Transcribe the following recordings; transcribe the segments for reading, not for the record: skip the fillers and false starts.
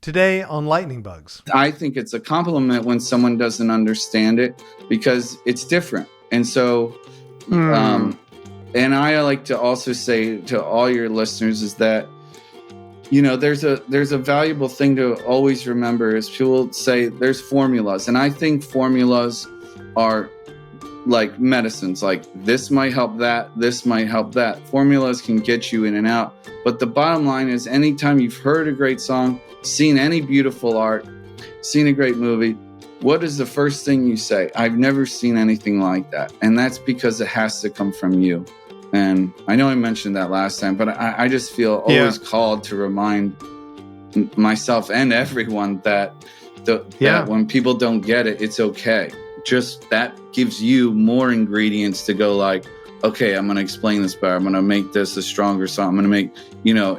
Today on Lightning Bugs. I think it's a compliment when someone doesn't understand it because it's different. And so, and I like to also say to all your listeners is that, you know, there's a valuable thing to always remember is people say there's formulas. And I think formulas are like medicines, like this might help that, this might help that. Formulas can get you in and out. But the bottom line is anytime you've heard a great song, seen any beautiful art, seen a great movie, what is the first thing you say? I've never seen anything like that. And that's because it has to come from you. And I know I mentioned that last time, but I just feel always called to remind myself and everyone that when people don't get it, it's okay. Just that gives you more ingredients to go like, okay, I'm going to explain this better. I'm going to make this a stronger song. I'm going to make,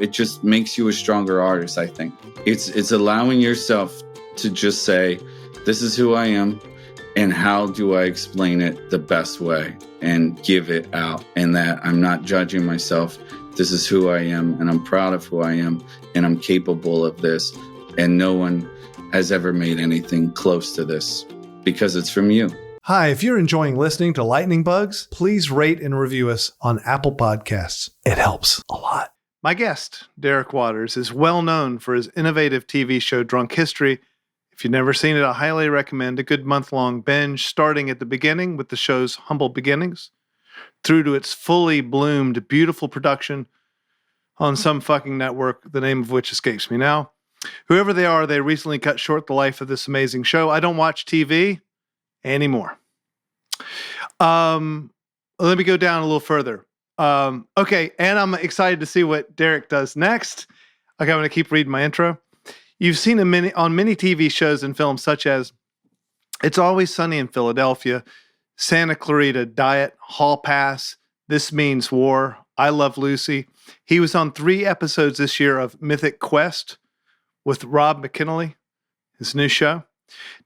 it just makes you a stronger artist, I think. It's allowing yourself to just say, this is who I am, and how do I explain it the best way and give it out, and that I'm not judging myself. This is who I am, and I'm proud of who I am, and I'm capable of this, and no one has ever made anything close to this because it's from you. Hi, if you're enjoying listening to Lightning Bugs, please rate and review us on Apple Podcasts. It helps a lot. My guest, Derek Waters, is well known for his innovative TV show Drunk History. If you've never seen it, I highly recommend a good month-long binge, starting at the beginning with the show's humble beginnings, through to its fully bloomed, beautiful production on some fucking network, the name of which escapes me now. Whoever they are, they recently cut short the life of this amazing show. I don't watch TV anymore. Let me go down a little further. Okay, and I'm excited to see what Derek does next. Okay, I'm going to keep reading my intro. You've seen on many TV shows and films such as It's Always Sunny in Philadelphia, Santa Clarita Diet, Hall Pass, This Means War, I Love Lucy. He was on 3 episodes this year of Mythic Quest with Rob McKinley, his new show.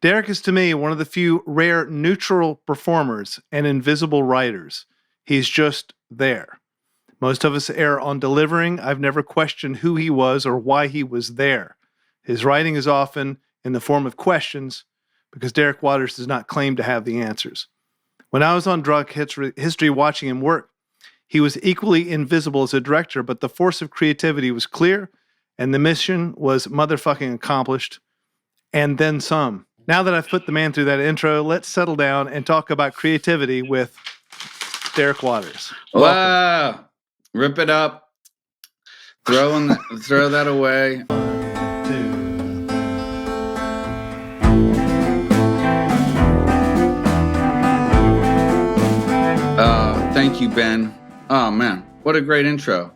Derek is, to me, one of the few rare neutral performers and invisible writers. He's just there. Most of us err on delivering. I've never questioned who he was or why he was there. His writing is often in the form of questions because Derek Waters does not claim to have the answers. When I was on Drunk History watching him work, he was equally invisible as a director, but the force of creativity was clear and the mission was motherfucking accomplished. And then some. Now that I've put the man through that intro, let's settle down and talk about creativity with Derek Waters. Welcome. Wow. Rip it up. Throw that away. 1, 2. Thank you, Ben. Oh, man. What a great intro.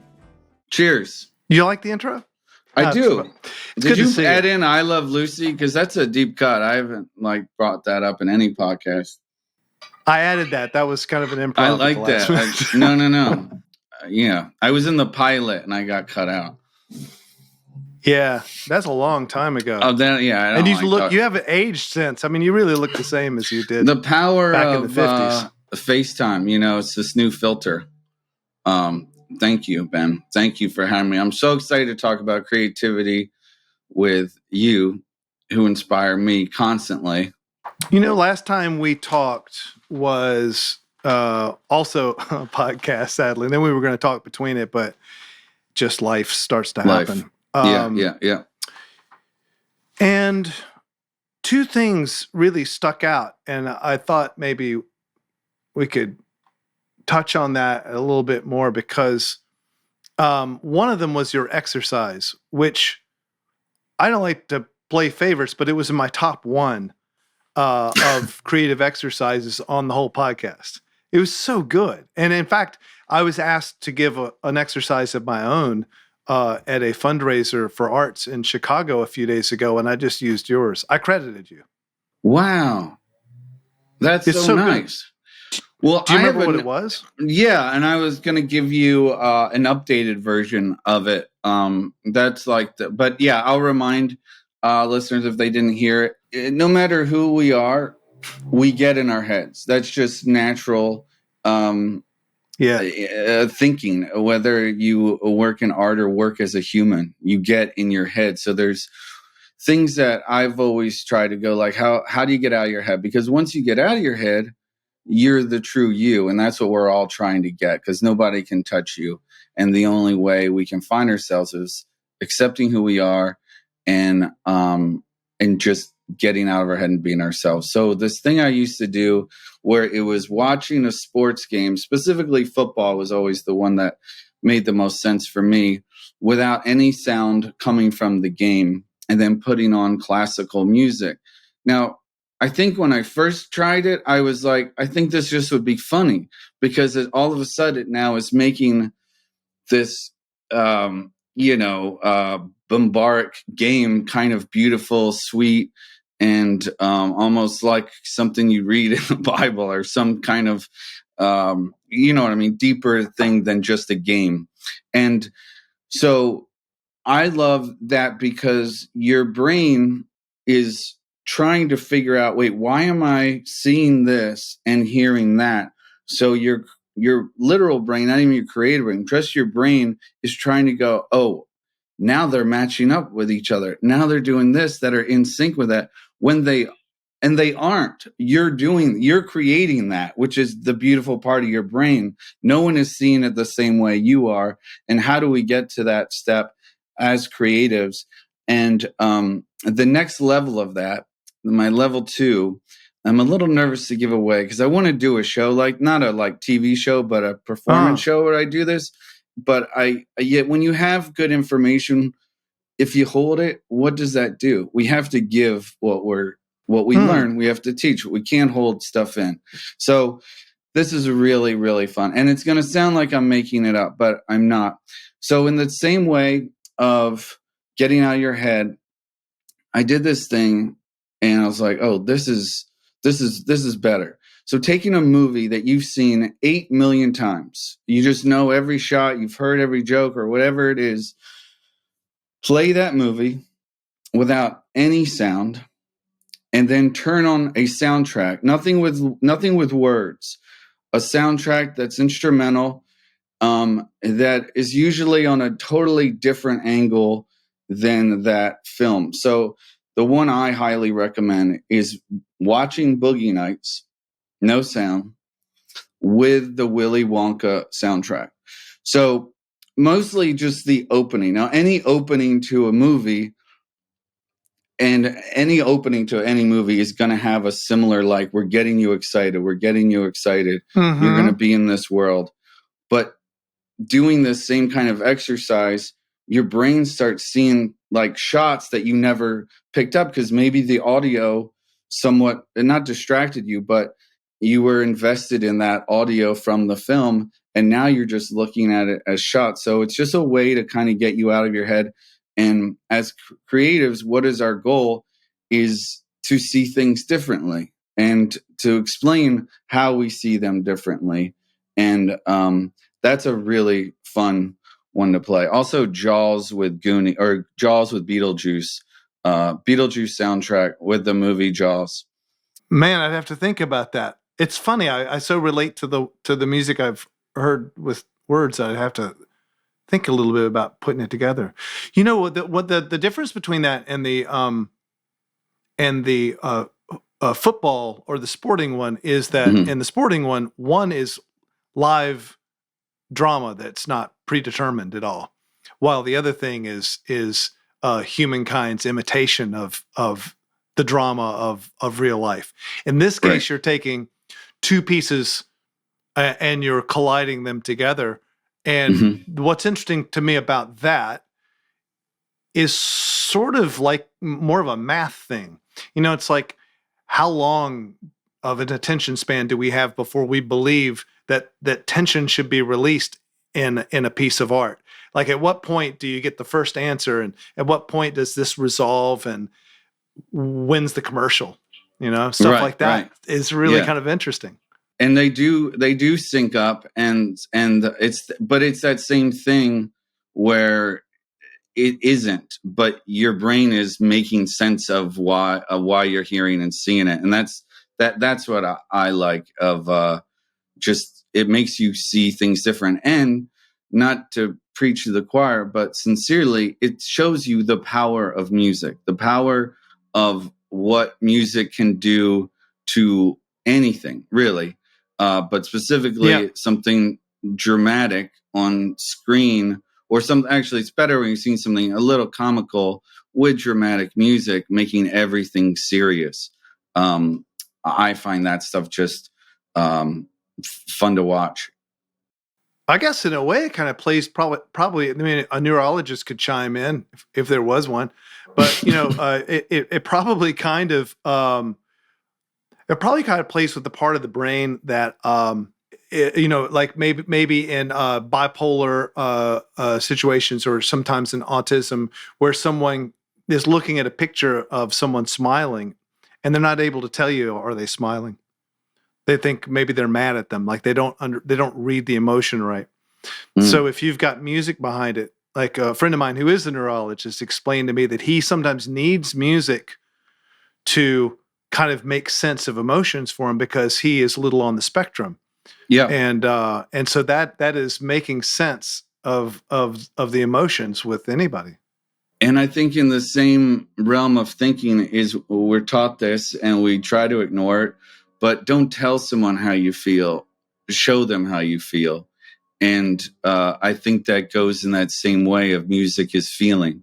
Cheers. You like the intro? I do. Did you add in I Love Lucy? Because that's a deep cut. I haven't brought that up in any podcast. I added that. That was kind of an improv. I like that. No. Yeah. I was in the pilot and I got cut out. Yeah. That's a long time ago. Oh, then yeah. And you haven't aged since. I mean, you really look the same as you did. The power back of in the 50s. FaceTime, it's this new filter. Thank you, Ben. Thank you for having me. I'm so excited to talk about creativity with you, who inspire me constantly. Last time we talked was also a podcast, sadly. And then we were going to talk between it, but just life starts to happen. Yeah. And 2 things really stuck out, and I thought maybe we could touch on that a little bit more because one of them was your exercise, which I don't like to play favorites, but it was in my top 1 of creative exercises on the whole podcast. It was so good. And in fact, I was asked to give an exercise of my own at a fundraiser for arts in Chicago a few days ago, and I just used yours. I credited you. Wow. It's so nice. Good. Well, do you remember what it was? Yeah, and I was going to give you an updated version of it. But yeah, I'll remind listeners if they didn't hear it. No matter who we are, we get in our heads. That's just natural thinking. Whether you work in art or work as a human, you get in your head. So there's things that I've always tried to go like, how do you get out of your head? Because once you get out of your head, you're the true you. And that's what we're all trying to get, because nobody can touch you. And the only way we can find ourselves is accepting who we are and just getting out of our head and being ourselves. So this thing I used to do where it was watching a sports game, specifically football was always the one that made the most sense for me, without any sound coming from the game, and then putting on classical music. Now, I think when I first tried it, I was like, I think this just would be funny, because all of a sudden now is making this, bombaric game kind of beautiful, sweet, and almost like something you read in the Bible, or some kind of, deeper thing than just a game. And so I love that, because your brain is trying to figure out, wait, why am I seeing this and hearing that? So your literal brain, not even your creative brain, just your brain is trying to go, oh, now they're matching up with each other. Now they're doing this, that are in sync with that, when they aren't. You're creating that, which is the beautiful part of your brain. No one is seeing it the same way you are. And how do we get to that step as creatives? And the next level of that, my level 2, I'm a little nervous to give away, because I want to do a show, like not a TV show, but a performance show where I do this. But yet when you have good information, if you hold it, what does that do? We have to give what we learn. We have to teach. We can't hold stuff in. So this is really, really fun. And it's going to sound like I'm making it up, but I'm not. So in the same way of getting out of your head, I did this thing and I was like, oh, this is better. So taking a movie that you've seen 8 million times, you just know every shot, you've heard every joke or whatever it is, play that movie without any sound, and then turn on a soundtrack, nothing with words, a soundtrack that's instrumental, that is usually on a totally different angle than that film. So the one I highly recommend is watching Boogie Nights, no sound, with the Willy Wonka soundtrack. So mostly just the opening. Now, any opening to a movie and any opening to any movie is going to have a similar, like, we're getting you excited. We're getting you excited. Mm-hmm. You're going to be in this world. But doing this same kind of exercise, your brain starts seeing like shots that you never picked up, because maybe the audio somewhat not distracted you, but you were invested in that audio from the film, and now you're just looking at it as shots. So it's just a way to kind of get you out of your head. And as creatives, what is our goal is to see things differently and to explain how we see them differently. And that's a really fun one to play. Also, Jaws with Beetlejuice. Beetlejuice soundtrack with the movie Jaws. Man, I'd have to think about that. It's funny. I so relate to the music I've heard with words that I'd have to think a little bit about putting it together. You know what the difference between that and the football or the sporting one is that in the sporting one is live drama that's not predetermined at all, while the other thing is humankind's imitation of the drama of real life. In this case, right, you're taking two pieces and you're colliding them together. And what's interesting to me about that is sort of like more of a math thing. You know, it's like, how long of an attention span do we have before we believe that tension should be released in a piece of art? Like, at what point do you get the first answer, and at what point does this resolve, and when's the commercial? You know, stuff like that is really kind of interesting. And they do sync up, and it's that same thing where it isn't, but your brain is making sense of why you're hearing and seeing it. And that's what I like of just, it makes you see things different. And not to preach to the choir, but sincerely, it shows you the power of music, the power of what music can do to anything, really. But specifically something dramatic on screen, or actually it's better when you're seeing something a little comical with dramatic music, making everything serious. I find that stuff just fun to watch. I guess in a way it kind of plays probably. I mean, a neurologist could chime in if there was one, but it probably kind of plays with the part of the brain that like maybe in bipolar situations, or sometimes in autism, where someone is looking at a picture of someone smiling, and they're not able to tell you, are they smiling? They think maybe they're mad at them, like they don't read the emotion right. So if you've got music behind it, like a friend of mine who is a neurologist explained to me that he sometimes needs music to kind of make sense of emotions for him, because he is a little on the spectrum. Yeah. And so that is making sense of the emotions with anybody. And I think in the same realm of thinking is we're taught this and we try to ignore it, but don't tell someone how you feel, show them how you feel. And I think that goes in that same way of music is feeling.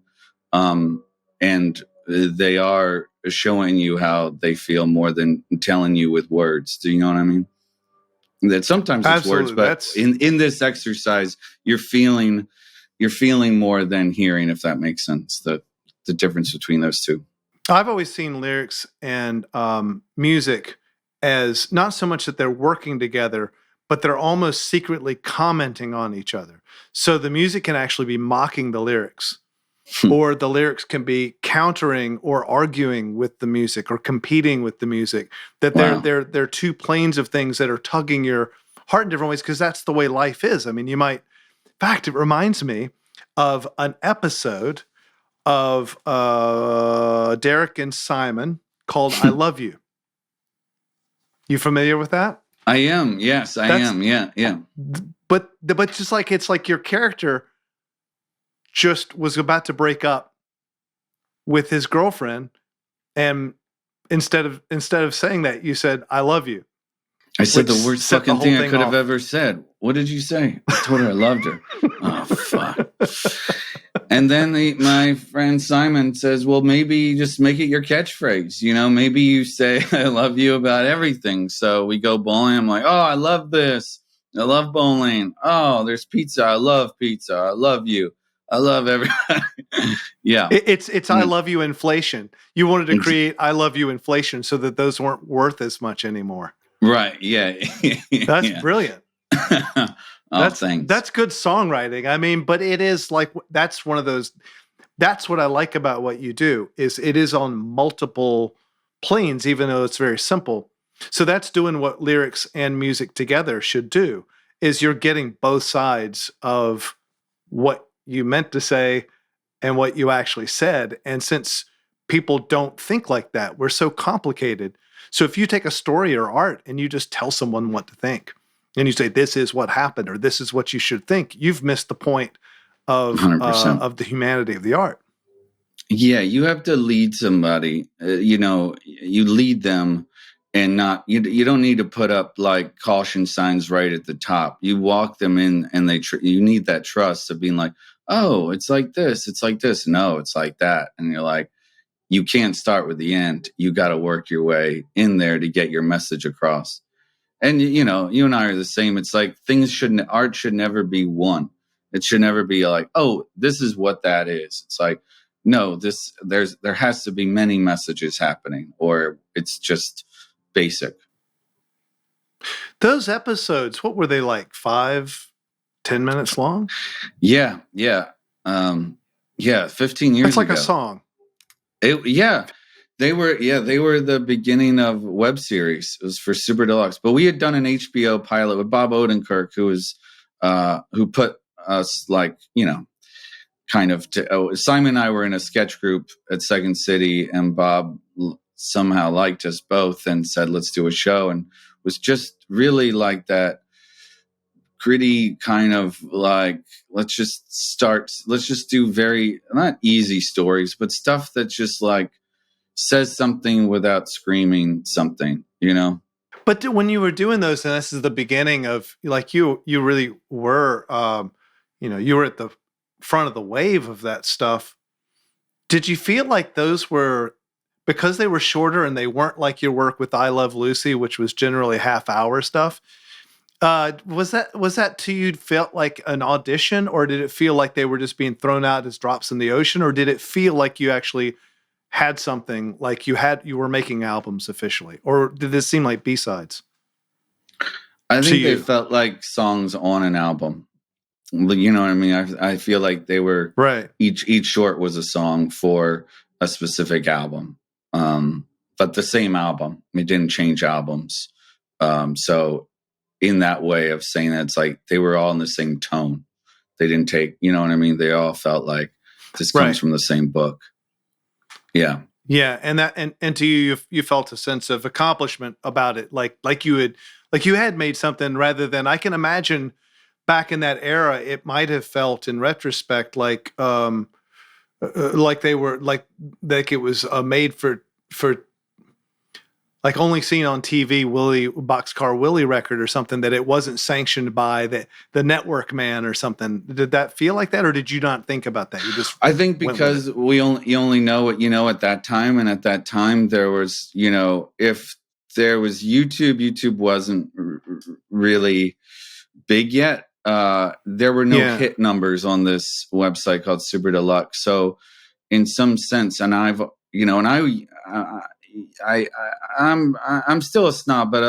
And they are showing you how they feel more than telling you with words. Do you know what I mean? That sometimes it's words, but in this exercise, you're feeling more than hearing, if that makes sense. The difference between those two. I've always seen lyrics and music as not so much that they're working together, but they're almost secretly commenting on each other. So the music can actually be mocking the lyrics, or the lyrics can be countering or arguing with the music, or competing with the music. That they're two planes of things that are tugging your heart in different ways, because that's the way life is. I mean, in fact, it reminds me of an episode of Derek and Simon called "I Love You." You familiar with that? I am. Yes, I am. Yeah. But just like, it's like your character just was about to break up with his girlfriend, and instead of saying that, you said, "I love you." I said the worst fucking thing I could have ever said. What did you say? I told her I loved her. Oh, fuck. And then my friend Simon says, well, maybe just make it your catchphrase. Maybe you say, I love you about everything. So we go bowling. I'm like, oh, I love this. I love bowling. Oh, there's pizza. I love pizza. I love you. I love everybody. Yeah. It's I love you inflation. You wanted to create I love you inflation so that those weren't worth as much anymore. Right. Yeah. That's brilliant. That's good songwriting. I mean, but it is like, that's one of those, that's what I like about what you do, is it is on multiple planes, even though it's very simple. So that's doing what lyrics and music together should do, is you're getting both sides of what you meant to say and what you actually said. And since people don't think like that, we're so complicated. So if you take a story or art and you just tell someone what to think, and you say, this is what happened, or this is what you should think, you've missed the point of the humanity of the art. Yeah, you have to lead somebody. You lead them, and not you don't need to put up like caution signs right at the top. You walk them in, and you need that trust of being like, oh, it's like this, it's like this. No, it's like that. And you're like, you can't start with the end. You got to work your way in there to get your message across. And, you and I are the same. It's like art should never be one. It should never be like, oh, this is what that is. It's like, no, there has to be many messages happening, or it's just basic. Those episodes, what were they like? 5-10 minutes long? Yeah. 15 years That's like ago. a song. They were the beginning of web series. It was for Super Deluxe, but we had done an HBO pilot with Bob Odenkirk, who put us kind of Simon and I were in a sketch group at Second City, and Bob somehow liked us both and said, let's do a show, and was just really like that gritty kind of like, let's just do very, not easy stories, but stuff that just like says something without screaming something, But when you were doing those, and this is the beginning of like you really were, you were at the front of the wave of that stuff. Did you feel like those were, because they were shorter and they weren't like your work with I Love Lucy, which was generally half-hour stuff? Was that to you felt like an audition, or did it feel like they were just being thrown out as drops in the ocean, or did it feel like you actually had something, like you were making albums officially, or did this seem like B-sides? I think they felt like songs on an album. You know what I mean? I feel like they were right. Each short was a song for a specific album, but the same album. It didn't change albums. So in that way of saying that, it's like they were all in the same tone. They didn't take, you know what I mean? They all felt like this comes from the same book. Yeah. Yeah. And to you felt a sense of accomplishment about it. Like you had made something, rather than, I can imagine back in that era, it might have felt in retrospect like they were like it was made for like only seen on TV, Boxcar Willie record or something, that it wasn't sanctioned by the network man or something. Did that feel like that, or did you not think about that? I think because you only know what you know at that time, and at that time there was, if there was YouTube wasn't really big yet. There were no hit numbers on this website called Super Deluxe. So in some sense, and I'm still a snob, but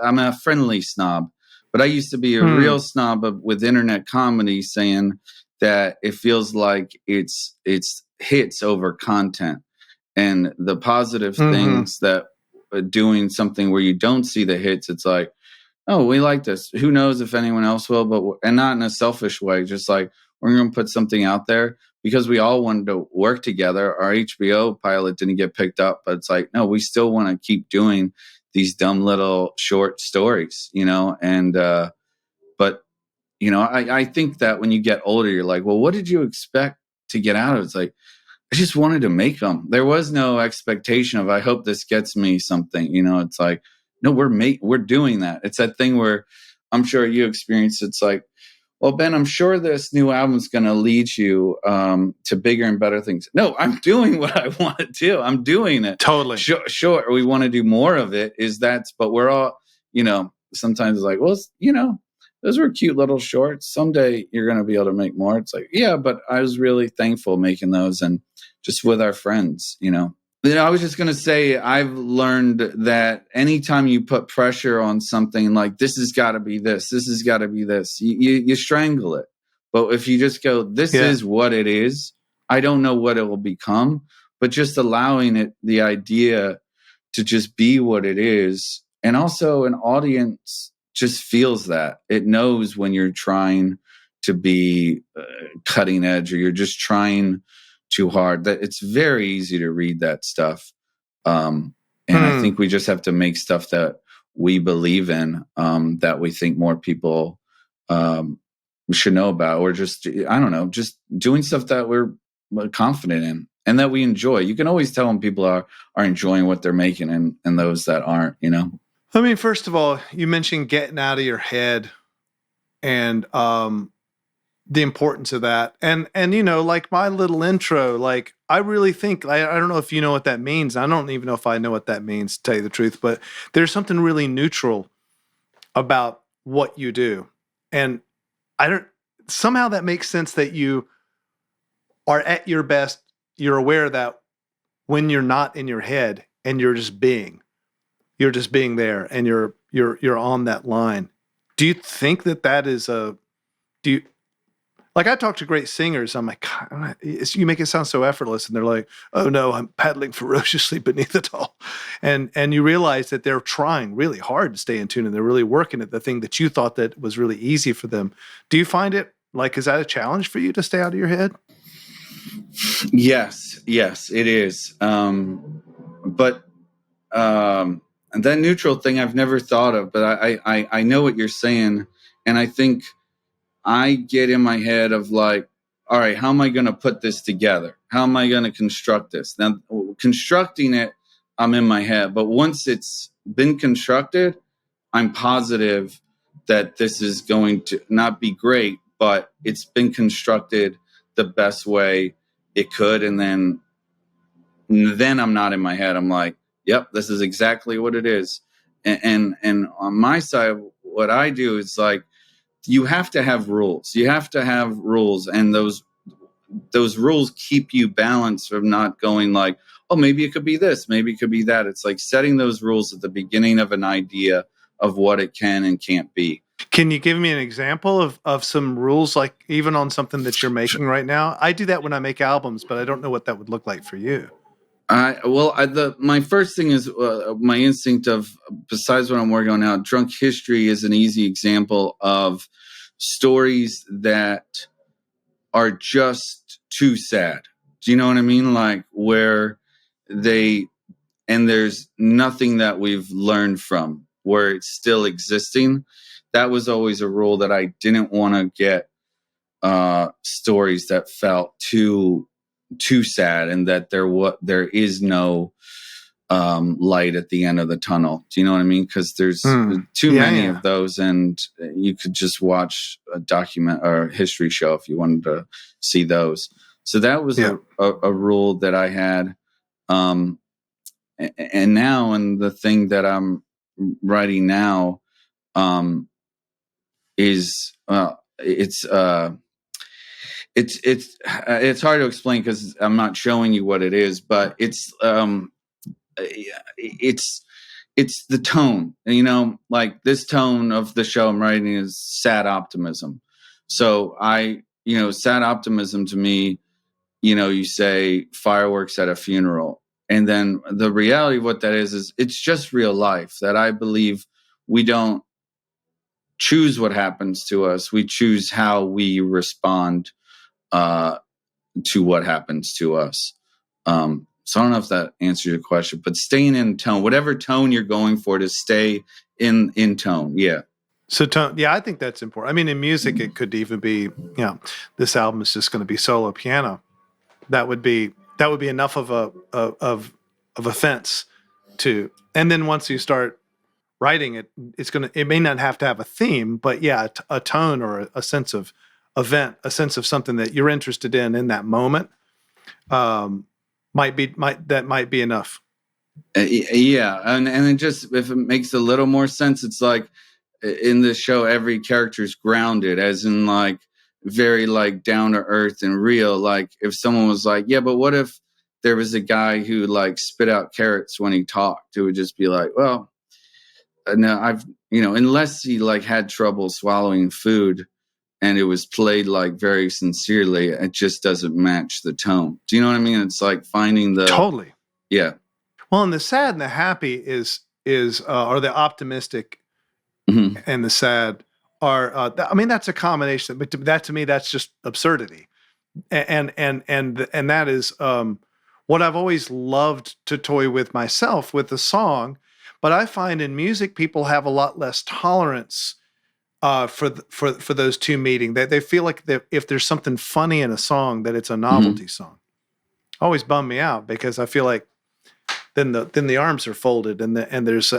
I'm a friendly snob. But I used to be a real snob with internet comedy, saying that it feels like it's hits over content, and the positive things that doing something where you don't see the hits. It's like, oh, we like this. Who knows if anyone else will? And not in a selfish way. Just like, we're going to put something out there because we all wanted to work together. Our HBO pilot didn't get picked up, but it's like, no, we still want to keep doing these dumb little short stories, And but I think that when you get older, you're like, well, what did you expect to get out of it? It's like, I just wanted to make them. There was no expectation of, I hope this gets me something. It's like, no, we're doing that. It's that thing where I'm sure you experienced. It's like, well, Ben, I'm sure this new album's going to lead you to bigger and better things. No, I'm doing what I want to do. I'm doing it. Totally. Sure. We want to do more of it. But we're all, sometimes it's like, well, those were cute little shorts. Someday you're going to be able to make more. It's like, yeah, but I was really thankful making those, and just with our friends, I was just going to say, I've learned that anytime you put pressure on something like, this has got to be this has got to be this, you strangle it. But if you just go, this is what it is, I don't know what it will become, but just allowing it, the idea to just be what it is. And also an audience just feels that. It knows when you're trying to be cutting edge, or you're just trying too hard. That it's very easy to read that stuff. And I think we just have to make stuff that we believe in, that we think more people should know about, or just, I don't know, just doing stuff that we're confident in and that we enjoy. You can always tell when people are enjoying what they're making, and those that aren't, I mean, first of all, you mentioned getting out of your head, and the importance of that. And like my little intro, like I really think, I don't know if you know what that means. I don't even know if I know what that means, to tell you the truth, but there's something really neutral about what you do. And somehow that makes sense, that you are at your best. You're aware that when you're not in your head and you're just being there, and you're on that line. Do you think that is like, I talk to great singers, I'm like, God, you make it sound so effortless, and they're like, oh no, I'm paddling ferociously beneath it all. And you realize that they're trying really hard to stay in tune, and they're really working at the thing that you thought that was really easy for them. Do you find it, like, is that a challenge for you to stay out of your head? Yes, it is. But that neutral thing I've never thought of, but I know what you're saying. And I think I get in my head of like, all right, how am I going to put this together? How am I going to construct this? Now, constructing it, I'm in my head. But once it's been constructed, I'm positive that this is going to not be great, but it's been constructed the best way it could. And then I'm not in my head. I'm like, yep, this is exactly what it is. And on my side, what I do is like, you have to have rules. You have to have rules, and those rules keep you balanced from not going like, oh, maybe it could be this, maybe it could be that. It's like setting those rules at the beginning of an idea of what it can and can't be. Can you give me an example of some rules, like even on something that you're making right now? I do that when I make albums, but I don't know what that would look like for you. My first thing is my instinct of, besides what I'm working on now, Drunk History is an easy example of stories that are just too sad. Do you know what I mean? Like where there's nothing that we've learned from, where it's still existing. That was always a rule, that I didn't want to get stories that felt too sad, and that there is no light at the end of the tunnel. Do you know what I mean? Because there's too many of those, and you could just watch a document or a history show if you wanted to see those. So that was a rule that I had. And now, and the thing that I'm writing now is it's hard to explain because I'm not showing you what it is, but it's the tone. You know, like this tone of the show I'm writing is sad optimism. So sad optimism to me, you say fireworks at a funeral. And then the reality of what that is it's just real life, that I believe we don't choose what happens to us. We choose how we respond to what happens to us. So I don't know if that answers your question, but staying in tone, whatever tone you're going for, to stay in tone. Yeah. So tone, I think that's important. I mean, in music, it could even be, this album is just going to be solo piano. That would be enough of a fence to, and then once you start writing it, it may not have to have a theme, but a tone or a sense of event, a sense of something that you're interested in that moment, might be enough. And it just, if it makes a little more sense, it's like in this show, every character is grounded, as in like very like down to earth and real. Like if someone was like, yeah, but what if there was a guy who like spit out carrots when he talked? It would just be like, well, no, unless he like had trouble swallowing food and it was played like very sincerely, it just doesn't match the tone. Do you know what I mean? It's like finding the totally. Yeah. Well, and the sad and the happy is or the optimistic and the sad are. That's a combination. But that to me, that's just absurdity, and that is what I've always loved to toy with myself with the song. But I find in music, people have a lot less tolerance for those two meeting. They feel like if there's something funny in a song, that it's a novelty song. Always bum me out, because I feel like then the arms are folded, and there's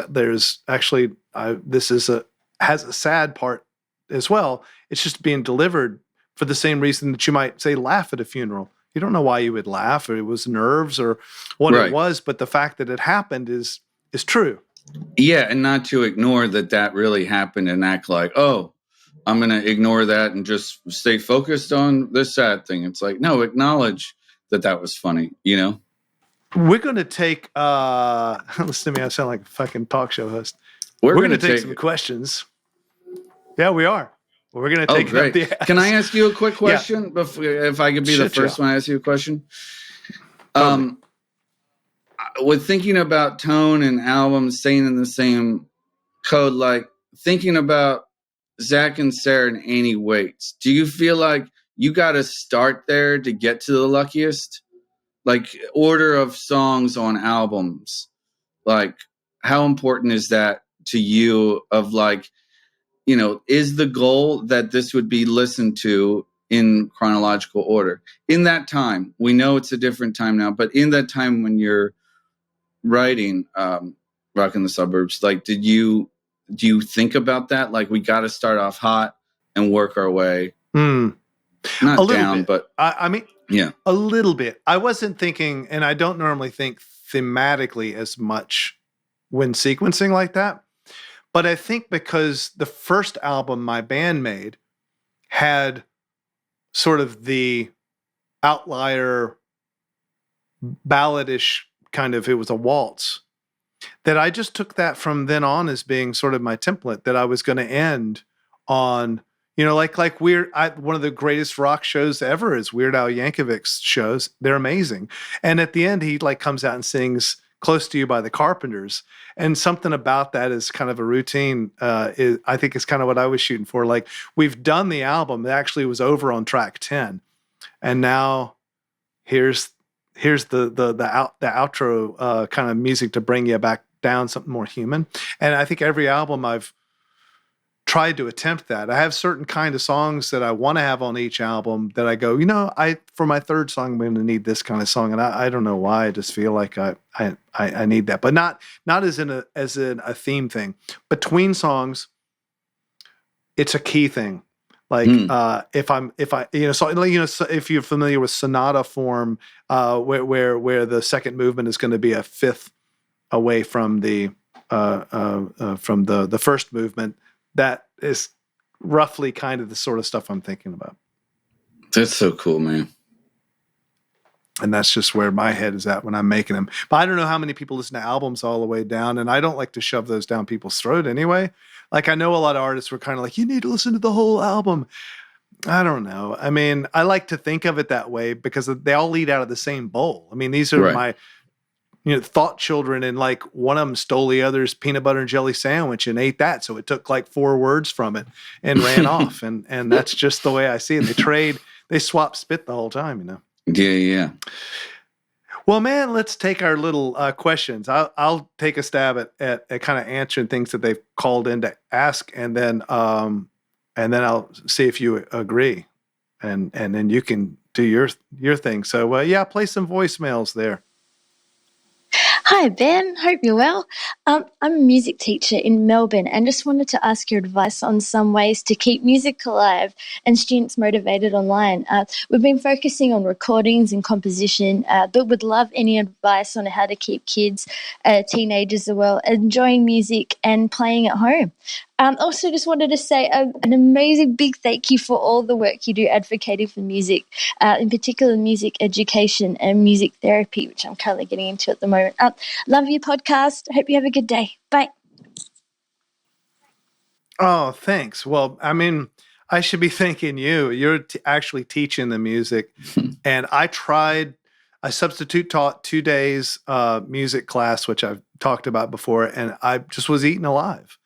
actually has a sad part as well. It's just being delivered for the same reason that you might say laugh at a funeral. You don't know why you would laugh, or it was nerves or what it was, but the fact that it happened is true. Yeah, and not to ignore that really happened and act like, oh, I'm going to ignore that and just stay focused on this sad thing. It's like, no, acknowledge that was funny, We're going to take, listen to me, I sound like a fucking talk show host. We're going to take some questions. Yeah, we are. We're going to take great. Can I ask you a quick question? Yeah. If I could be the first one to ask you a question? Totally. With thinking about tone and albums staying in the same code, like thinking about Zach and Sarah and Annie Waits, do you feel like you got to start there to get to the luckiest? Like order of songs on albums, like how important is that to you? Of like, is the goal that this would be listened to in chronological order in that time? We know it's a different time now, but in that time when you're writing Rock in the Suburbs, like, do you think about that? Like, we got to start off hot and work our way not down, bit. but I mean, yeah, a little bit. I wasn't thinking, and I don't normally think thematically as much when sequencing like that. But I think because the first album my band made had sort of the outlier balladish kind of, it was a waltz, that I just took that from then on as being sort of my template, that I was going to end on, like one of the greatest rock shows ever is Weird Al Yankovic's shows. They're amazing. And at the end, he like comes out and sings Close to You by the Carpenters. And something about that is kind of a routine. I think it's kind of what I was shooting for. Like, we've done the album. It actually was over on track 10. And now here's the outro kind of music to bring you back down, something more human. And I think every album I've tried to attempt that. I have certain kind of songs that I want to have on each album that I go, for my third song, I'm going to need this kind of song. And I don't know why. I just feel like I need that, but not as in a theme thing. Between songs, it's a key thing. Like, if you're familiar with sonata form, where the second movement is going to be a fifth away from the first movement, that is roughly kind of the sort of stuff I'm thinking about. That's so cool, man. And that's just where my head is at when I'm making them. But I don't know how many people listen to albums all the way down, and I don't like to shove those down people's throat anyway. Like, I know a lot of artists were kind of like, you need to listen to the whole album. I don't know. I mean, I like to think of it that way because they all lead out of the same bowl. I mean, these are my thought children, and like one of them stole the other's peanut butter and jelly sandwich and ate that. So it took like 4 words from it and ran off. And that's just the way I see it. They swap spit the whole time, Yeah. Well, man, let's take our little questions. I'll take a stab at kind of answering things that they've called in to ask, and then I'll see if you agree, and then you can do your thing. So play some voicemails there. Hi, Ben. Hope you're well. I'm a music teacher in Melbourne and just wanted to ask your advice on some ways to keep music alive and students motivated online. We've been focusing on recordings and composition, but would love any advice on how to keep kids, teenagers as well, enjoying music and playing at home. Also, just wanted to say an amazing big thank you for all the work you do advocating for music, in particular music education and music therapy, which I'm currently getting into at the moment. Love your podcast. Hope you have a good day. Bye. Oh, thanks. Well, I mean, I should be thanking you. You're actually teaching the music. And I substitute taught 2 days music class, which I've talked about before, and I just was eaten alive.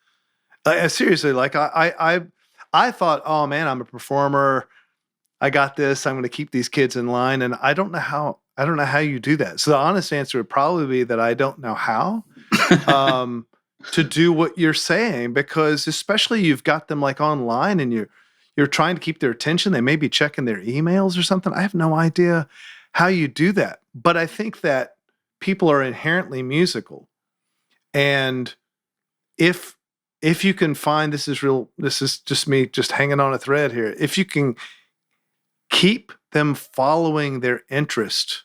Seriously, like I thought, oh man, I'm a performer. I got this. I'm going to keep these kids in line, and I don't know how you do that. So the honest answer would probably be that I don't know how to do what you're saying, because especially you've got them like online, and you're trying to keep their attention. They may be checking their emails or something. I have no idea how you do that, but I think that people are inherently musical, and if you can find, this is just me just hanging on a thread here. If you can keep them following their interest,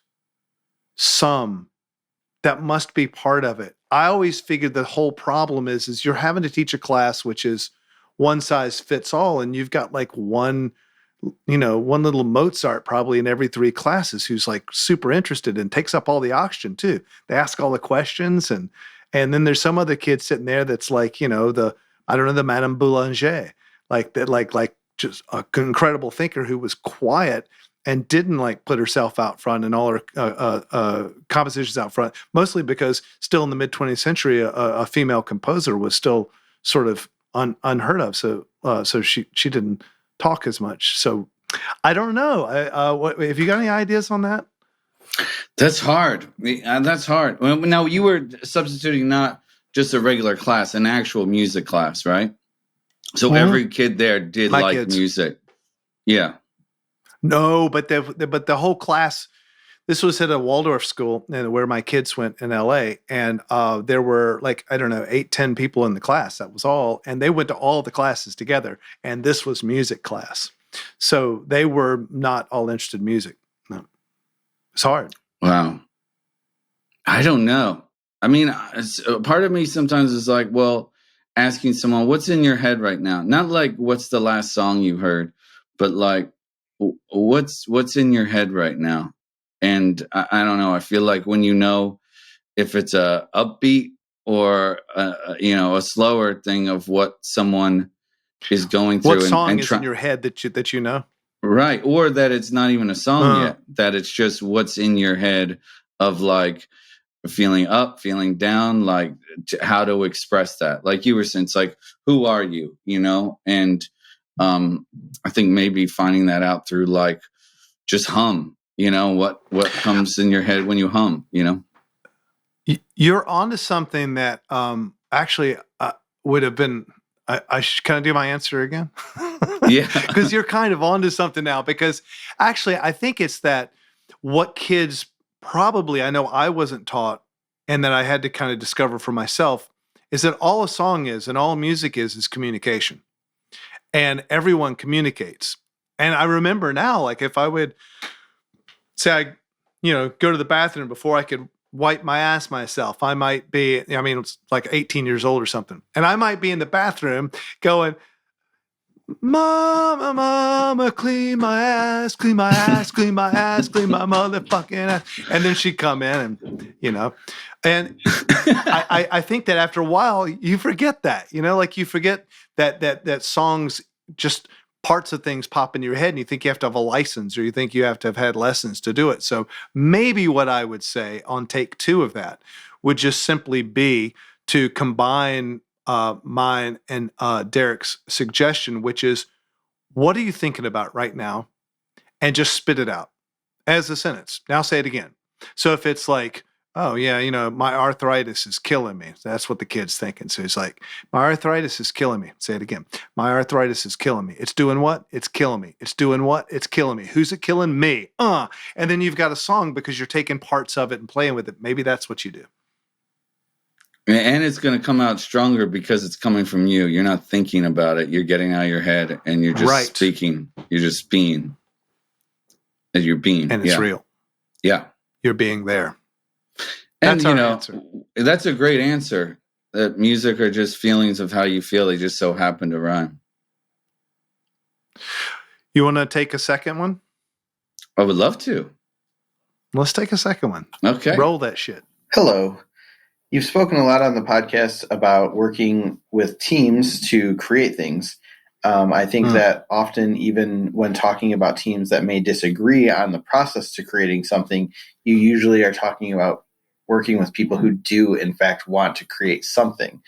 that must be part of it. I always figured the whole problem is you're having to teach a class which is one size fits all, and you've got like one little Mozart probably in every 3 classes who's like super interested and takes up all the oxygen too. They ask all the questions, and then there's some other kid sitting there that's like, the Madame Boulanger, like that, like just an incredible thinker who was quiet and didn't like put herself out front and all her compositions out front, mostly because still in the mid 20th century, a female composer was still sort of unheard of. So she didn't talk as much. So I don't know. Have you got any ideas on that? That's hard. That's hard. Now, you were substituting not just a regular class, an actual music class, right? So every kid there did My like kids. music. Yeah. No, but the whole class. This was at a Waldorf school, and where my kids went in LA, and there were like, I don't know, 8, 10 people in the class. That was all, and they went to all the classes together. And this was music class, so they were not all interested in music. No, it's hard. Wow. I don't know. I mean, part of me sometimes is like, well, asking someone, what's in your head right now? Not like, what's the last song you heard, but like, what's in your head right now? And I don't know. I feel like when you know if it's a upbeat or a slower thing of what someone is going through. What song is in your head that you know? Right. Or that it's not even a song yet, that it's just what's in your head of like feeling up, feeling down, like how to express that. Like you were saying, it's like, who are you, And I think maybe finding that out through like just hum, what comes in your head when you hum, You're onto something that actually would have been. Can I do my answer again? Yeah. Because you're kind of onto something now. Because actually, I think it's that what kids probably, I know I wasn't taught, and that I had to kind of discover for myself, is that all a song is and all music is communication, and everyone communicates. And I remember now, like if I would say go to the bathroom before I could wipe my ass myself. I might be, it's like 18 years old or something. And I might be in the bathroom going, Mama, mama, clean my ass, clean my ass, clean my ass, clean my motherfucking ass. And then she'd come in and I think that after a while you forget that, like you forget that songs, just parts of things pop in your head and you think you have to have a license or you think you have to have had lessons to do it. So maybe what I would say on take 2 of that would just simply be to combine mine and Derek's suggestion, which is, what are you thinking about right now? And just spit it out as a sentence. Now say it again. So if it's like, oh yeah, my arthritis is killing me. That's what the kid's thinking. So he's like, my arthritis is killing me. Say it again. My arthritis is killing me. It's doing what? It's killing me. It's doing what? It's killing me. Who's it killing? Me. And then you've got a song because you're taking parts of it and playing with it. Maybe that's what you do. And it's going to come out stronger because it's coming from you. You're not thinking about it. You're getting out of your head and you're just speaking. You're just being. And you're being. And it's real. Yeah. You're being there. That's our answer. That's a great answer. That music are just feelings of how you feel. They just so happen to rhyme. You want to take a second one? I would love to. Let's take a second one. Okay. Roll that shit. Hello. You've spoken a lot on the podcast about working with teams to create things. I think that often, even when talking about teams that may disagree on the process to creating something, you usually are talking about working with people who do, in fact, want to create something.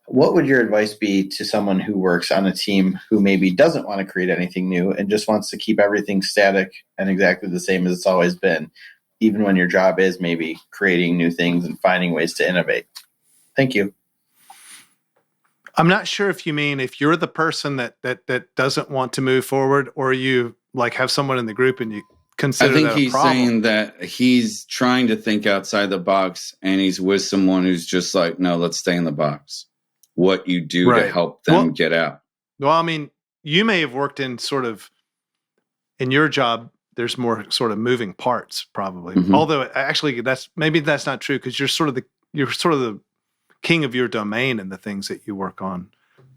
What would your advice be to someone who works on a team who maybe doesn't want to create anything new and just wants to keep everything static and exactly the same as it's always been, even when your job is maybe creating new things and finding ways to innovate? Thank you. I'm not sure if you mean if you're the person that doesn't want to move forward, or you like have someone in the group and you consider that a problem. I think he's saying that he's trying to think outside the box and he's with someone who's just like, no, let's stay in the box. What you do to help them get out. Well, I mean, you may have worked in in your job, there's more sort of moving parts probably. Mm-hmm. Although actually that's not true because you're sort of the king of your domain and the things that you work on.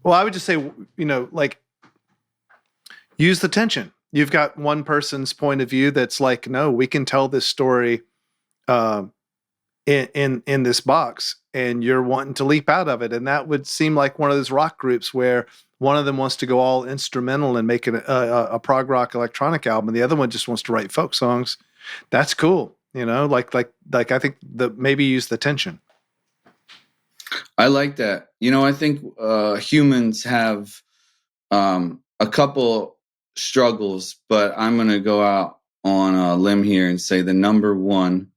Well, I would just say, like use the tension. You've got one person's point of view that's like, no, we can tell this story in this box, and you're wanting to leap out of it. And that would seem like one of those rock groups where one of them wants to go all instrumental and make it a prog rock electronic album, and the other one just wants to write folk songs. That's cool. Like I think maybe use the tension. I like that. I think humans have a couple struggles, but I'm going to go out on a limb here and say the number one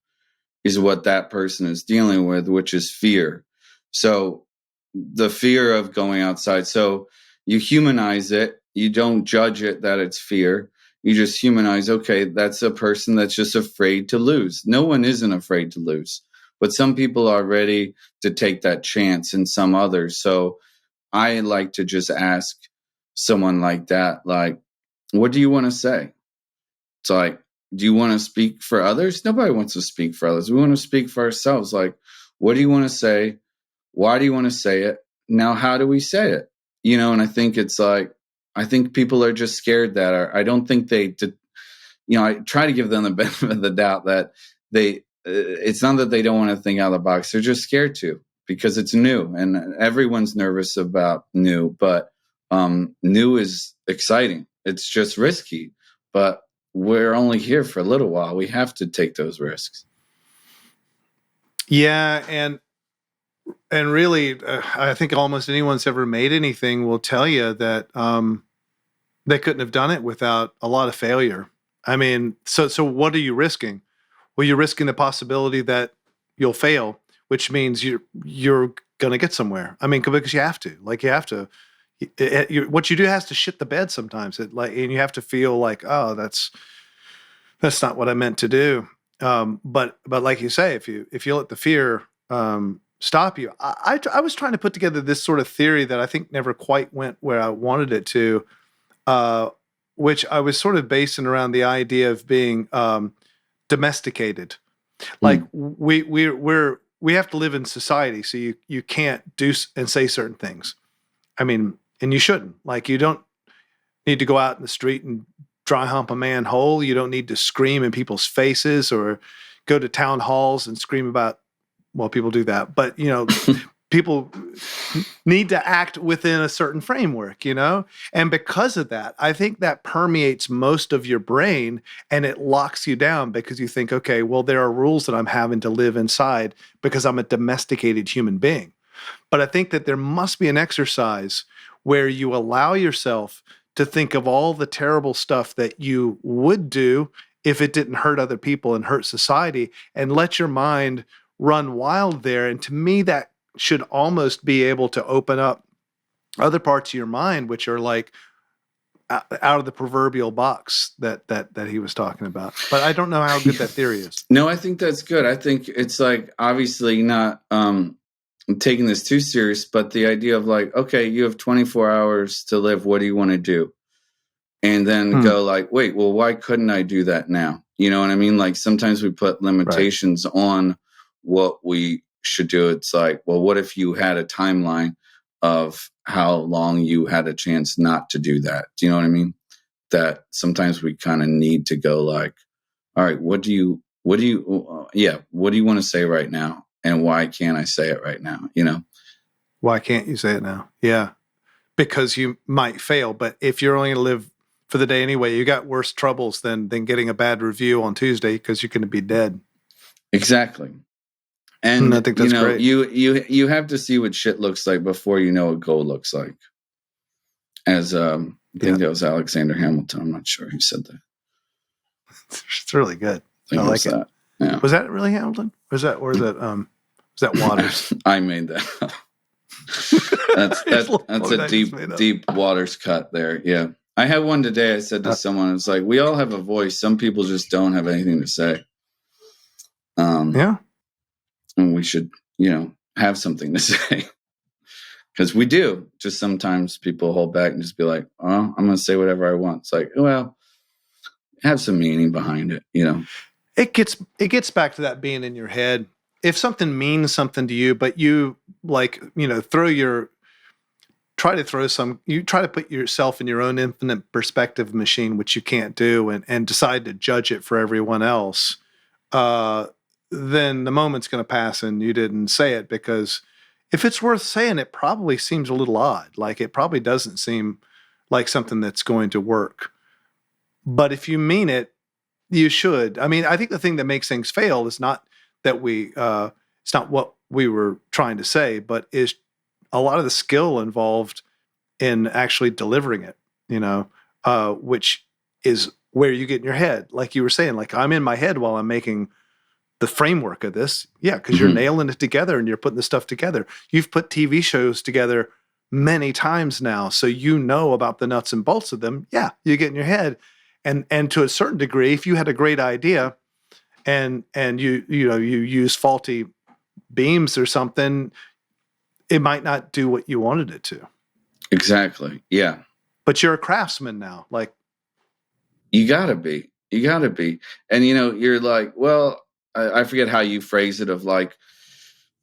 is what that person is dealing with, which is fear. So the fear of going outside. So you humanize it. You don't judge it that it's fear. You just humanize, okay, that's a person that's just afraid to lose. No one isn't afraid to lose, but some people are ready to take that chance and some others. So I like to just ask someone like that, like, what do you want to say? It's like, do you want to speak for others? Nobody wants to speak for others. We want to speak for ourselves. Like, what do you want to say? Why do you want to say it? Now, how do we say it? And I think it's like, I think people are just scared that, or I don't think I try to give them the benefit of the doubt that it's not that they don't want to think out of the box. They're just scared to, because it's new and everyone's nervous about new, but new is exciting. It's just risky, but we're only here for a little while. We have to take those risks. Yeah. And really, I think almost anyone that's ever made anything will tell you that they couldn't have done it without a lot of failure. I mean, so what are you risking? Well, you're risking the possibility that you'll fail, which means you're going to get somewhere. I mean, because you have to. Like, you have to. What you do has to shit the bed sometimes. And you have to feel like, oh, that's not what I meant to do. But like you say, if you let the fear stop you, I was trying to put together this sort of theory that I think never quite went where I wanted it to, which I was sort of basing around the idea of being domesticated. Like we have to live in society, so you can't do and say certain things. I mean, and you shouldn't. Like, you don't need to go out in the street and dry hump a man whole. You don't need to scream in people's faces or go to town halls and scream about, well, people do that, but people need to act within a certain framework, and because of that, I think that permeates most of your brain, and it locks you down because you think, okay, well, there are rules that I'm having to live inside because I'm a domesticated human being. But I think that there must be an exercise where you allow yourself to think of all the terrible stuff that you would do if it didn't hurt other people and hurt society, and let your mind run wild there. And to me, that should almost be able to open up other parts of your mind, which are like out of the proverbial box that he was talking about. But I don't know how good that theory is. No, I think that's good. I think it's like, obviously not taking this too serious, but the idea of like, okay, you have 24 hours to live. What do you want to do? And then go like, wait, well, why couldn't I do that now? You know what I mean? Like, sometimes we put limitations on what we should do. It's like, well, what if you had a timeline of how long you had a chance not to do that? Do you know what I mean? That sometimes we kind of need to go like, all right, what do you want to say right now? And why can't I say it right now? Why can't you say it now? Yeah. Because you might fail, but if you're only going to live for the day anyway, you got worse troubles than getting a bad review on Tuesday because you're going to be dead. Exactly. And I think that's great. You have to see what shit looks like before you know what gold looks like. As I think that was Alexander Hamilton. I'm not sure who said that. It's really good. I like it. That. Yeah. Was that really Hamilton? Was that Waters? I made that up. That's a deep Waters cut there. Yeah. I had one today. I said to someone, it's like, we all have a voice. Some people just don't have anything to say. Yeah. And we should, have something to say. Because we do. Just sometimes people hold back and just be like, oh, I'm going to say whatever I want. It's like, well, have some meaning behind it, It gets back to that being in your head. If something means something to you, but you try to put yourself in your own infinite perspective machine, which you can't do, and decide to judge it for everyone else, then the moment's going to pass and you didn't say it, because if it's worth saying, it probably seems a little odd. Like, it probably doesn't seem like something that's going to work. But if you mean it, you should. I mean, I think the thing that makes things fail is not that it's not what we were trying to say, but is a lot of the skill involved in actually delivering it, which is where you get in your head. Like you were saying, like, I'm in my head while I'm making the framework of this. Yeah, because you're nailing it together and you're putting the stuff together. You've put TV shows together many times now, so you know about the nuts and bolts of them. Yeah, you get in your head, and to a certain degree, if you had a great idea and you use faulty beams or something, it might not do what you wanted it to. Exactly. Yeah. But you're a craftsman now. Like, you gotta be. And you're like, well, I forget how you phrase it, of like,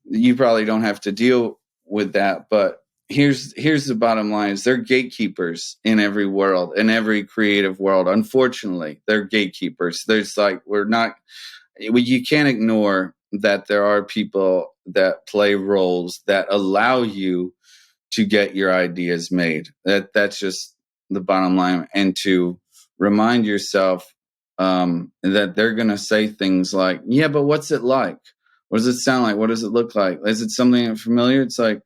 you probably don't have to deal with that, but here's the bottom line: is they're gatekeepers in every world, in every creative world. Unfortunately, they're gatekeepers. There's like, you can't ignore that there are people that play roles that allow you to get your ideas made. That's just the bottom line. And to remind yourself that they're going to say things like, yeah, but what's it like? What does it sound like? What does it look like? Is it something familiar? It's like,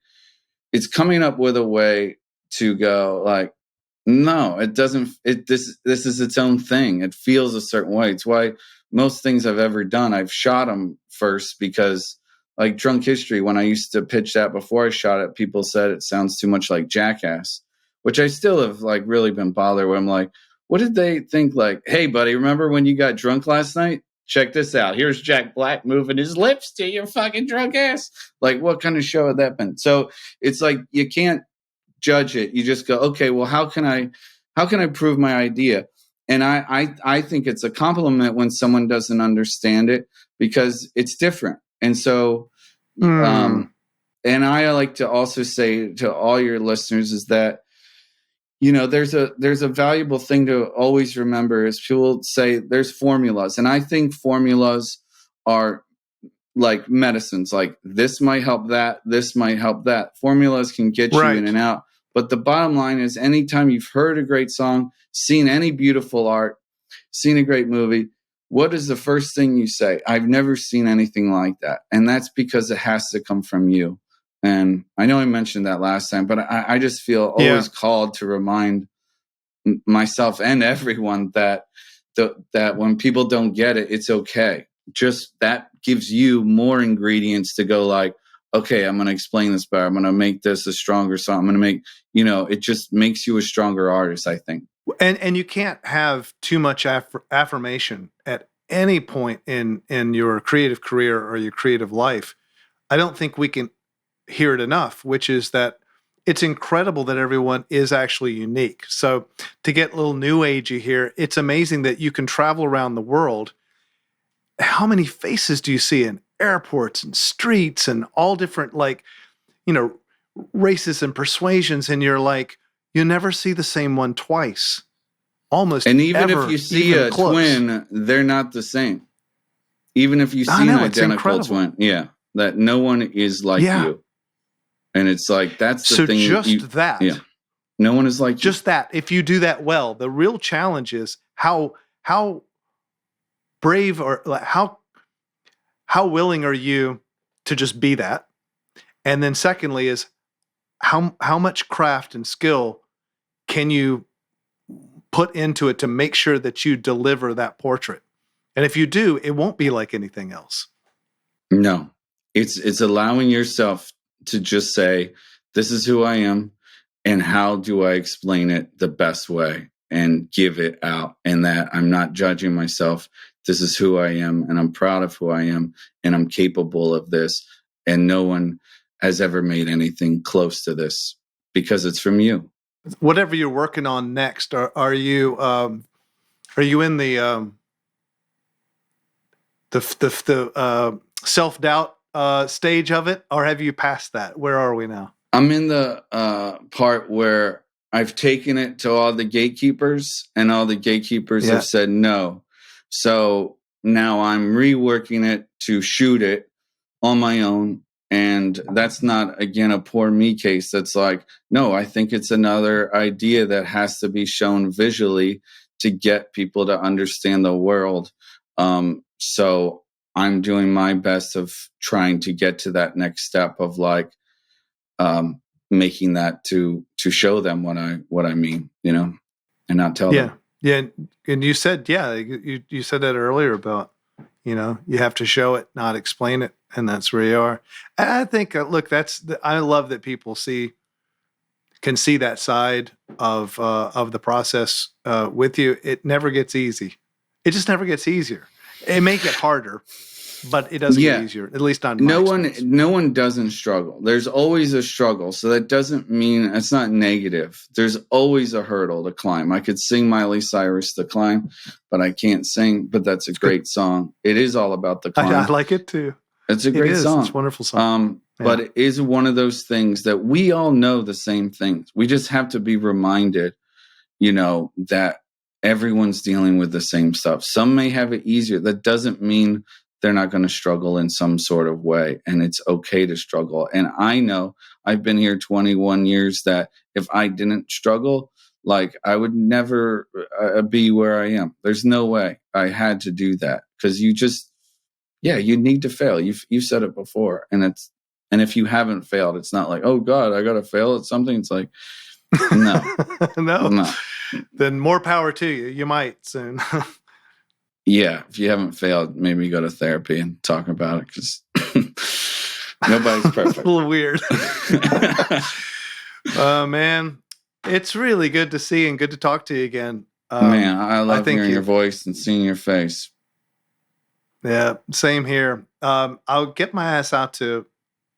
it's coming up with a way to go like, no, it doesn't. This is its own thing. It feels a certain way. It's why most things I've ever done, I've shot them first, because like Drunk History, when I used to pitch that before I shot it, people said it sounds too much like Jackass, which I still have like really been bothered with. I'm like, what did they think? Like, hey, buddy, remember when you got drunk last night? Check this out. Here's Jack Black moving his lips to your fucking drunk ass. Like, what kind of show had that been? So it's like, you can't judge it. You just go, okay, well, how can I prove my idea? And I think it's a compliment when someone doesn't understand it, because it's different. And so, and I like to also say to all your listeners is that, there's a valuable thing to always remember is people say there's formulas. And I think formulas are like medicines, like this might help that, this might help that. Formulas can get you in and out. But the bottom line is, anytime you've heard a great song, seen any beautiful art, seen a great movie, what is the first thing you say? I've never seen anything like that. And that's because it has to come from you. And I know I mentioned that last time, but I just feel always called to remind myself and everyone that that when people don't get it, it's okay. Just that gives you more ingredients to go like, okay, I'm going to explain this better. I'm going to make this a stronger song. I'm going to make, it just makes you a stronger artist, I think. And you can't have too much affirmation at any point in your creative career or your creative life. I don't think we can hear it enough, which is that it's incredible that everyone is actually unique. So to get a little new agey here, it's amazing that you can travel around the world. How many faces do you see in airports and streets and all different, races and persuasions? And you're like, you never see the same one twice. Almost. And even if you see a twin, they're not the same. Even if you see an identical twin. Yeah. That no one is like you. And it's like, that's the thing. So just that. Yeah. No one is like just you. That. If you do that well, the real challenge is how brave or how willing are you to just be that? And then secondly is how much craft and skill can you put into it to make sure that you deliver that portrait? And if you do, it won't be like anything else. No, it's allowing yourself to just say, this is who I am, and how do I explain it the best way and give it out, and that I'm not judging myself. This is who I am, and I'm proud of who I am, and I'm capable of this. And no one has ever made anything close to this, because it's from you. Whatever you're working on next, are you in the self-doubt stage of it, or have you passed that? Where are we now? I'm in the part where I've taken it to all the gatekeepers, and all the gatekeepers have said no. So now I'm reworking it to shoot it on my own. And that's not, again, a poor me case. That's like, no, I think it's another idea that has to be shown visually to get people to understand the world. So I'm doing my best of trying to get to that next step of like making that to show them what I mean, and not tell them. Yeah. And you said, you said that earlier about, you have to show it, not explain it. And that's where you are. I think, look, I love that people see can see that side of the process with you, it never gets easy. It just never gets easier. It may get harder, but it doesn't get easier. At least not in my experience. No one doesn't struggle. There's always a struggle. So that doesn't mean it's not negative. There's always a hurdle to climb. I could sing Miley Cyrus The Climb, but I can't sing. But that's a great song. It is all about the climb. I like it too. It's a great song. It's a wonderful song. But it is one of those things that we all know the same things. We just have to be reminded, that everyone's dealing with the same stuff. Some may have it easier. That doesn't mean they're not going to struggle in some sort of way. And it's okay to struggle. And I know I've been here 21 years that if I didn't struggle, I would never be where I am. There's no way. I had to do that because you need to fail. You've said it before. And if you haven't failed, it's not like, oh God, I got to fail at something. It's like, no, no. Then more power to you. You might soon. Yeah. If you haven't failed, maybe go to therapy and talk about it because nobody's perfect. A little weird. Man, it's really good to see and good to talk to you again. Man, I love hearing your voice and seeing your face. Yeah, same here. I'll get my ass out to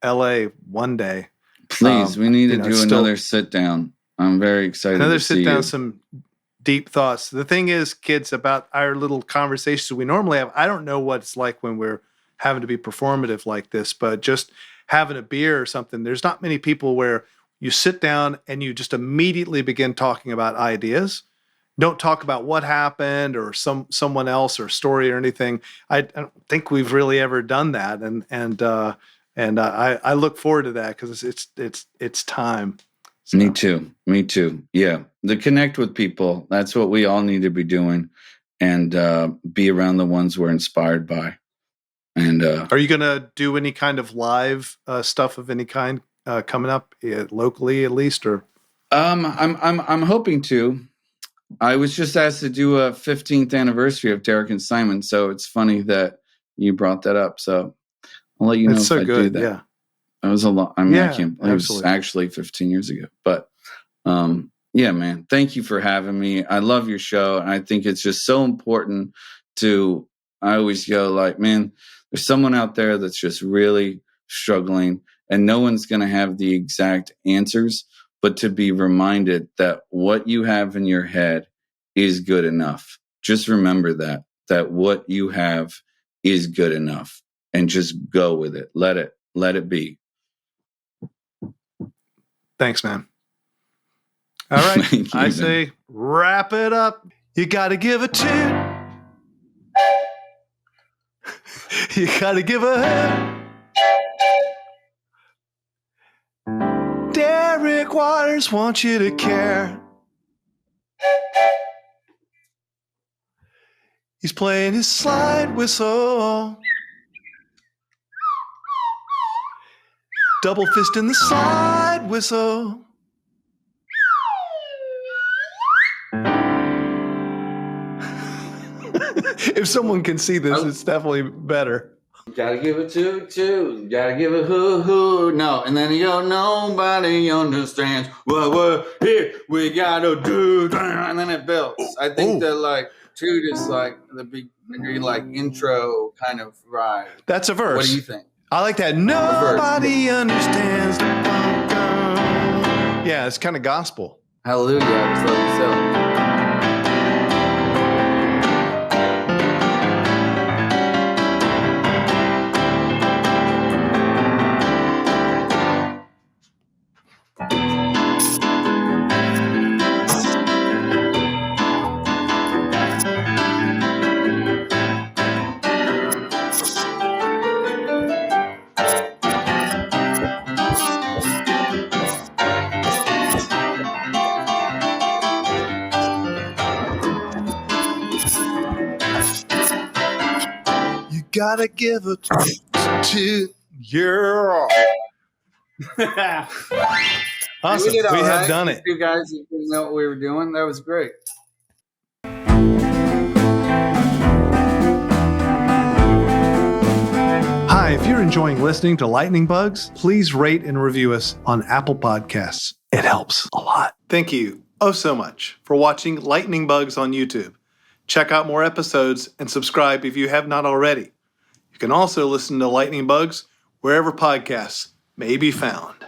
LA one day. Please, we need to do another sit down. I'm very excited. Another sit down, some deep thoughts. The thing is, kids, about our little conversations we normally have, I don't know what it's like when we're having to be performative like this, but just having a beer or something, there's not many people where you sit down and you just immediately begin talking about ideas. Don't talk about what happened or someone else or story or anything. I don't think we've really ever done that, and I look forward to that because it's time. So. Me too. Yeah, the connect with people. That's what we all need to be doing, and be around the ones we're inspired by. And are you going to do any kind of live stuff of any kind coming up locally, at least, or? I'm hoping to. I was just asked to do a 15th anniversary of Derek and Simon, so it's funny that you brought that up. So I'll let you know if I do that. Yeah. That was a lot. I mean, I can't believe it was actually 15 years ago. But yeah, man, thank you for having me. I love your show. And I think it's just so important I always go man, there's someone out there that's just really struggling and no one's going to have the exact answers, but to be reminded that what you have in your head is good enough. Just remember that what you have is good enough and just go with it. Let it be. Thanks, man. All right. I say wrap it up. You got to give a toot. You got to give a hoot. Derek Waters wants you to care. He's playing his slide whistle. Double fist in the slide whistle. If someone can see this, it's definitely better. Gotta give it two. Gotta give it hoo. No, and then you go, nobody understands what we're here. We gotta do, and then it builds. I think that toot is the big intro kind of ride. That's a verse. What do you think? I like that. Nobody understands. Yeah, it's kind of gospel. Hallelujah. I just love you so. Gotta give it to you. Awesome. We had done it. You guys didn't know what we were doing. That was great. Hi, if you're enjoying listening to Lightning Bugs, please rate and review us on Apple Podcasts. It helps a lot. Thank you so much for watching Lightning Bugs on YouTube. Check out more episodes and subscribe if you have not already. You can also listen to Lightning Bugs wherever podcasts may be found.